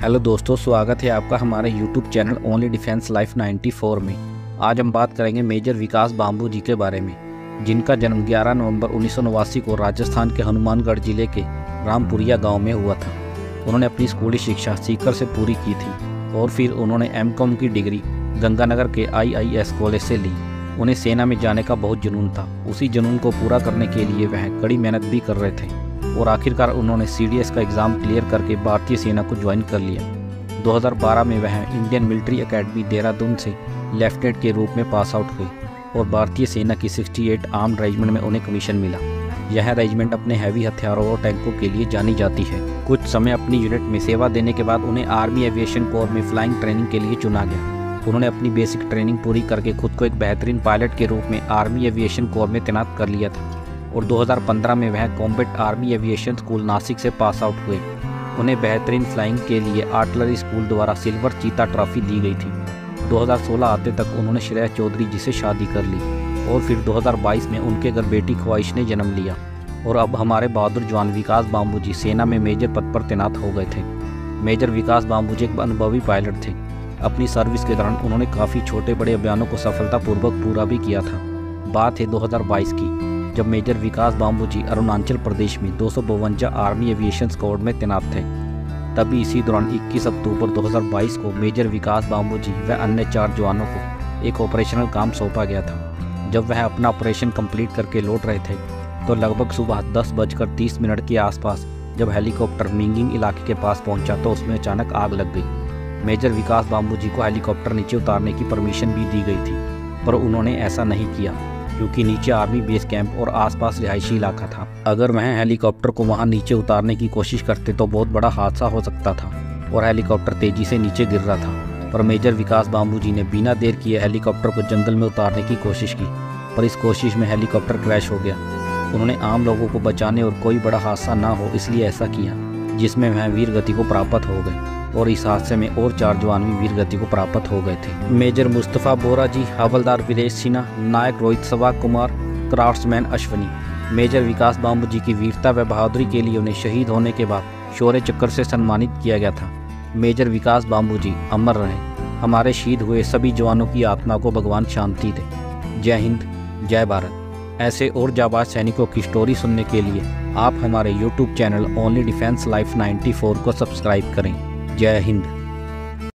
Hello दोस्तों, स्वागत है आपका हमारे YouTube channel only defence life 94 में। आज हम बात करेंगे मेजर विकास बांबू जी के बारे में, जिनका जन्म 11 नवंबर 1989 को राजस्थान के हनुमानगढ़ जिले के रामपुरिया गांव में हुआ था। उन्होंने अपनी स्कूली शिक्षा सीकर से पूरी की थी और फिर उन्होंने M.Com की डिग्री गंगानगर के IIS कॉलेज से ली। उन्हें सेना में जाने का बहुत जुनून था। उसी जुनून को पूरा करने के लिए वह कड़ी मेहनत भी कर रहे थे और आखिरकार उन्होंने CDS का एग्ज़ाम क्लियर करके भारतीय सेना को ज्वाइन कर लिया। 2012 में वह इंडियन मिलिट्री एकेडमी देहरादून से लेफ्टिनेंट के रूप में पास आउट हुए और भारतीय सेना की 68 आर्म्ड रेजिमेंट में उन्हें कमीशन मिला। यह रेजिमेंट अपने हैवी हथियारों और टैंकों के लिए जानी जाती है। कुछ समय अपनी यूनिट में सेवा देने के बाद उन्हें आर्मी एविएशन कोर में फ्लाइंग ट्रेनिंग के लिए चुना गया। उन्होंने अपनी बेसिक ट्रेनिंग पूरी करके खुद को एक बेहतरीन पायलट के रूप में आर्मी एविएशन कोर में तैनात कर लिया था और 2015 में वह combat army aviation school Nashik से पास आउट हुए। उन्हें बेहतरीन फ्लाइंग के लिए आर्टिलरी स्कूल द्वारा सिल्वर चीता ट्रॉफी दी गई थी। 2016 आते तक उन्होंने श्रेया चौधरी जी से शादी कर ली और फिर 2022 में उनके घर बेटी ख्वाहिश ने जन्म लिया और अब हमारे बहादुर जवान विकास बांबू जी सेना में मेजर पद पर तैनात हो गए थे। मेजर विकास बांबू जी एक अनुभवी पायलट थे। अपनी सर्विस के दौरान उन्होंने काफ़ी छोटे बड़े अभियानों को सफलतापूर्वक पूरा भी किया था। बात है 2022 की, जब मेजर विकास बांबू जी अरुणाचल प्रदेश में 252 आर्मी एविएशन स्क्वाड में तैनात थे। तभी इसी दौरान 21 अक्टूबर 2022 को मेजर विकास बांबू जी व अन्य 4 जवानों को एक ऑपरेशनल काम सौंपा गया था। जब वह अपना ऑपरेशन कंप्लीट करके लौट रहे थे तो लगभग सुबह 10:30 के आसपास जब हेलीकॉप्टर मिंगिंग इलाके के पास पहुंचा तो उसमें अचानक आग लग गई। मेजर विकास बांबू जी को हेलीकॉप्टर नीचे उतारने की परमिशन भी दी गई थी, पर उन्होंने ऐसा नहीं किया क्योंकि नीचे आर्मी बेस कैंप और आसपास रिहायशी इलाका था। अगर वह हेलीकॉप्टर को वहां नीचे उतारने की कोशिश करते तो बहुत बड़ा हादसा हो सकता था और हेलीकॉप्टर तेजी से नीचे गिर रहा था। पर मेजर विकास बांबू जी ने बिना देर किए हेलीकॉप्टर को जंगल में उतारने की कोशिश की, पर इस कोशिश में हेलीकॉप्टर क्रैश हो गया। उन्होंने आम लोगों को बचाने और कोई बड़ा हादसा ना हो इसलिए ऐसा किया, जिसमें वह वीर गति को प्राप्त हो गए और इस हादसे में और 4 जवान भी वीर गति को प्राप्त हो गए थे। मेजर मुस्तफ़ा बोरा जी, हवलदार वीरेश सिन्हा, नायक रोहित सवा कुमार, क्राफ्ट्समैन अश्वनी। मेजर विकास बांबू जी की वीरता व बहादुरी के लिए उन्हें शहीद होने के बाद शौर्य चक्र से सम्मानित किया गया था। मेजर विकास बांबू जी अमर रहे। हमारे शहीद हुए सभी जवानों की आत्मा को भगवान शांति दे। जय हिंद, जय भारत। ऐसे और जाबाज सैनिकों की स्टोरी सुनने के लिए आप हमारे YouTube channel only defence life 94 को सब्सक्राइब करें। जय हिंद।